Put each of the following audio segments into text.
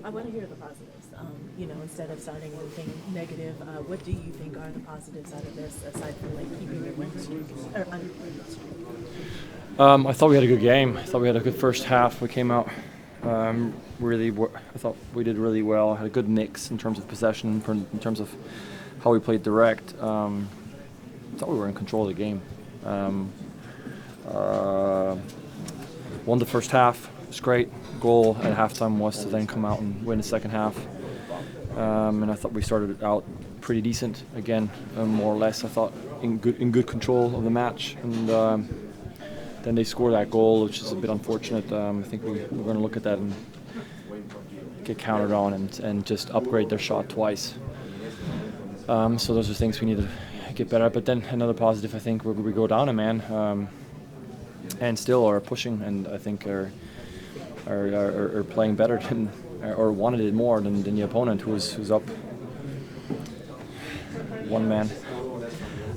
I want to hear the positives. Instead of starting anything negative, what do you think are the positives out of this, aside from like keeping your win streak or unwin streak? I thought we had a good game. I thought we had a good first half. We came out I thought we did really well. Had a good mix in terms of possession, in terms of how we played direct. I thought we were in control of the game. Won the first half. It was great. Goal at halftime was to then come out and win the second half. And I thought we started out pretty decent again, more or less. I thought in good control of the match, and then they scored that goal, which is a bit unfortunate. I think we're going to look at that and get countered on and just upgrade their shot twice. So those are things we need to get better at. But then another positive, I think, we go down a man and still are pushing, and I think are playing better than, or wanted it more than the opponent who's up one man.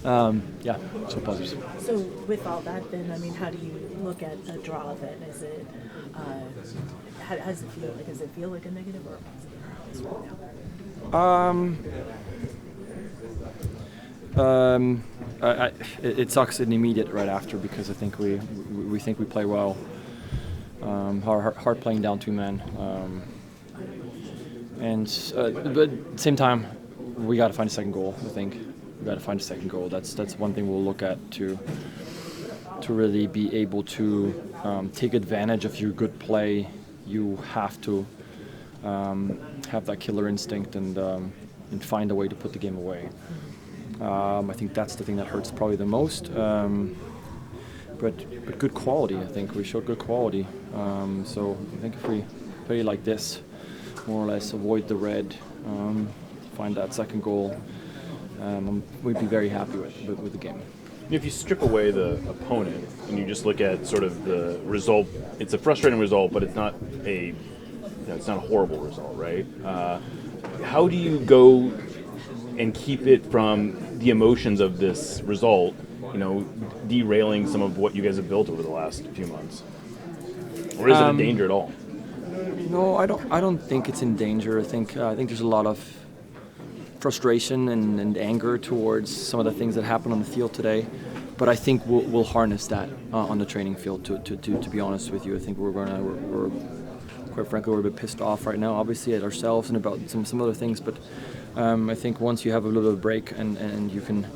So positive. So with all that, then, how do you look at a draw then? Is it, how does it feel? Like, does it feel like a negative or a positive? It sucks in the immediate right after, because I think we think we play well. Hard playing down two men. But at the same time, we got to find a second goal. I think we got to find a second goal. That's one thing we'll look at to really be able to take advantage of your good play. You have to have that killer instinct and find a way to put the game away. I think that's the thing that hurts probably the most. But good quality. I think we showed good quality. So I think if we play like this, more or less avoid the red, find that second goal, we'd be very happy with the game. If you strip away the opponent and you just look at sort of the result, it's a frustrating result, but it's not a horrible result, right? How do you go and keep it from the emotions of this result, derailing some of what you guys have built over the last few months? Or is it in danger at all? No, I don't think it's in danger. I think there's a lot of frustration and anger towards some of the things that happened on the field today, but I think we'll harness that on the training field. To be honest with you, I think we're quite frankly we're a bit pissed off right now, obviously at ourselves and about some other things. But I think once you have a little bit of a break and you can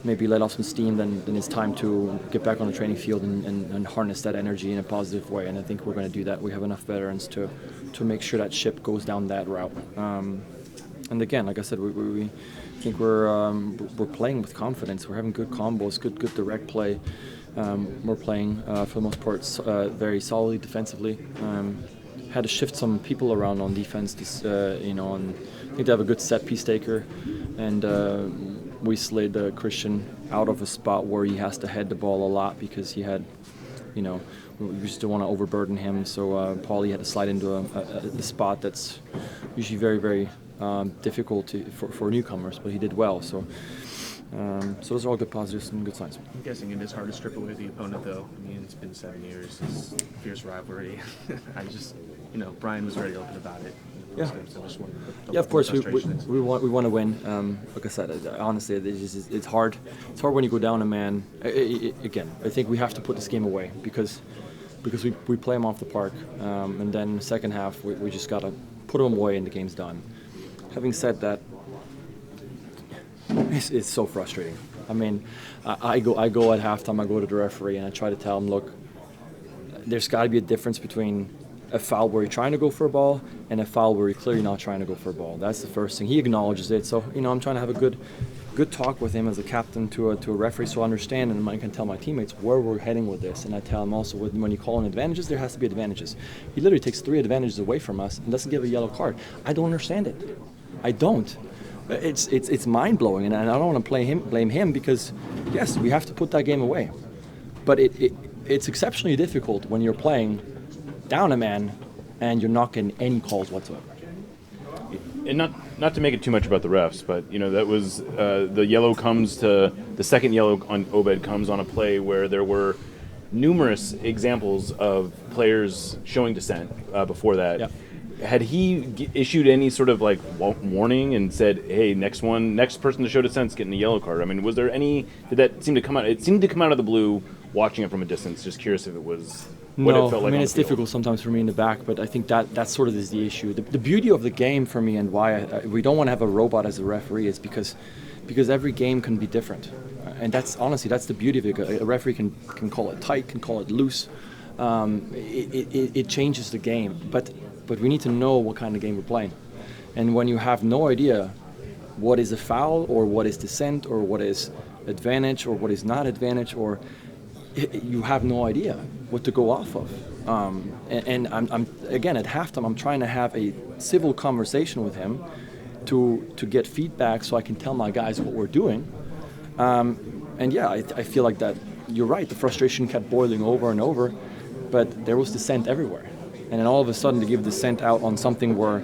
maybe let off some steam, then it's time to get back on the training field and harness that energy in a positive way. And I think we're going to do that. We have enough veterans to make sure that ship goes down that route. And again, like I said, we think we're playing with confidence. We're having good combos, good direct play. We're playing for the most part very solidly defensively. Had to shift some people around on defense. And I think they have a good set piece taker, and we slid Christian out of a spot where he has to head the ball a lot because he had, we just don't want to overburden him. So Paulie had to slide into the spot that's usually very, very difficult for newcomers, but he did well. So those are all good positives and good signs. I'm guessing it is hard to strip away the opponent, though. It's been 7 years. It's fierce rivalry. Brian was very open about it. Yeah. Of course, we want to win. Like I said, honestly, it's hard. It's hard when you go down a man. Again, I think we have to put this game away because we play them off the park, and then the second half we just gotta put them away and the game's done. Having said that, it's so frustrating. I go at halftime. I go to the referee and I try to tell him, look, there's got to be a difference between a foul where you're trying to go for a ball and a foul where you're clearly not trying to go for a ball. That's the first thing. He acknowledges it. So, I'm trying to have a good talk with him as a captain to a referee so I understand, and I can tell my teammates where we're heading with this. And I tell him also, when you call in advantages, there has to be advantages. He literally takes 3 advantages away from us and doesn't give a yellow card. I don't understand it. I don't. It's mind-blowing, and I don't want to blame him because, yes, we have to put that game away. But it's exceptionally difficult when you're playing down a man and you're not getting any calls whatsoever. And not to make it too much about the refs, but that was the yellow comes to the second yellow on Obed comes on a play where there were numerous examples of players showing dissent before that. Yep. had he issued any sort of like warning and said, "Hey, next person to show dissent's getting a yellow card"? I mean, was there any? Did that seem to come out? It seemed to come out of the blue. Watching it from a distance, just curious if it was what it felt like. I mean it's difficult sometimes for me in the back, but I think that sort of is the issue. The beauty of the game for me and why we don't want to have a robot as a referee is because every game can be different, and that's the beauty of it. A referee can call it tight, can call it loose. It changes the game, but we need to know what kind of game we're playing. And when you have no idea what is a foul or what is dissent or what is advantage or what is not advantage, or you have no idea what to go off of. And I'm again at halftime, I'm trying to have a civil conversation with him to get feedback so I can tell my guys what we're doing. And yeah, I feel like that you're right. The frustration kept boiling over and over, but there was dissent everywhere. And then all of a sudden to give dissent out on something where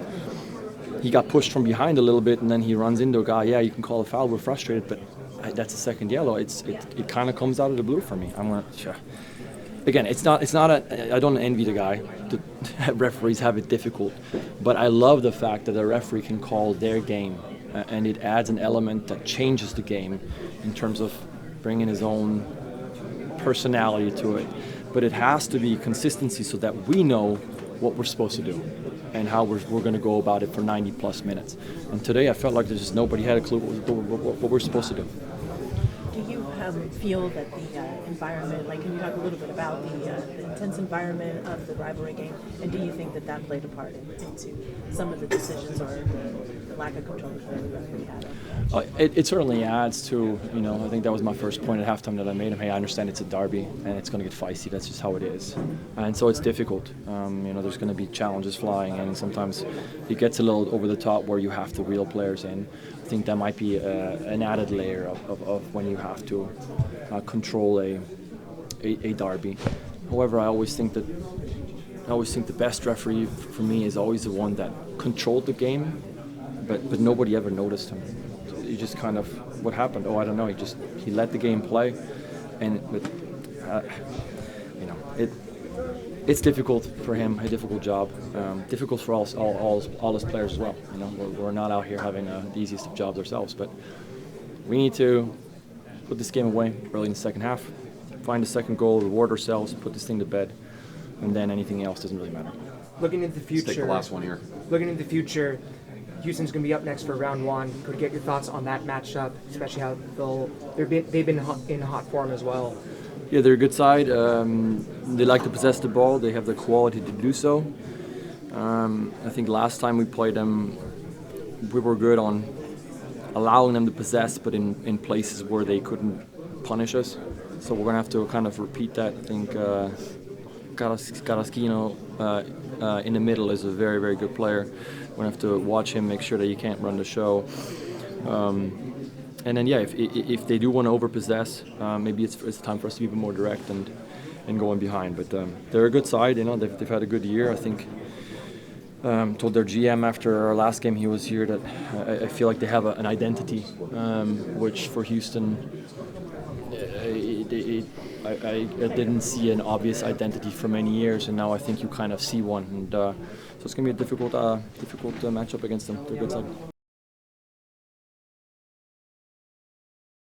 he got pushed from behind a little bit and then he runs into a guy, yeah, you can call a foul, we're frustrated, but that's a second yellow. It kind of comes out of the blue for me. I'm like, sure. Again, it's not I don't envy the guy. The referees have it difficult, but I love the fact that a referee can call their game, and it adds an element that changes the game in terms of bringing his own personality to it. But it has to be consistency so that we know what we're supposed to do and how we're going to go about it for 90 plus minutes. And today I felt like there's just nobody had a clue what we're supposed to do. Do you feel that the environment, like can you talk a little bit about the intense environment of the rivalry game, and do you think that played a part into some of the decisions or the lack of control that the referee had? It certainly adds to, I think that was my first point at halftime that I made him. Hey, I understand it's a derby and it's going to get feisty. That's just how it is. And so it's difficult. There's going to be challenges flying, and sometimes it gets a little over the top where you have to reel players in. I think that might be an added layer of when you have to control a derby. However, I always think the best referee for me is always the one that controlled the game, but nobody ever noticed him. You just kind of, what happened? Oh, I don't know. He let the game play, it's difficult for him, a difficult job, difficult for all his players as well. We're not out here having the easiest of jobs ourselves, but we need to put this game away early in the second half, find a second goal, reward ourselves, put this thing to bed, and then anything else doesn't really matter. Looking into the future, Let's take the last one here. Looking into the future, Houston's going to be up next for round one. Could you get your thoughts on that matchup, especially how they've been in hot form as well? Yeah, they're a good side. They like to possess the ball. They have the quality to do so. I think last time we played them, we were good on allowing them to possess, but in places where they couldn't punish us. So we're going to have to kind of repeat that. I think Carrasquino in the middle is a very, very good player. We're going to have to watch him, make sure that he can't run the show. And then, yeah, if they do want to overpossess, maybe it's time for us to be a bit more direct and going behind. But they're a good side, they've had a good year. I think told their GM after our last game he was here that I feel like they have an identity, which for Houston, I didn't see an obvious identity for many years, and now I think you kind of see one. And so it's going to be a difficult matchup against them. They're a good side.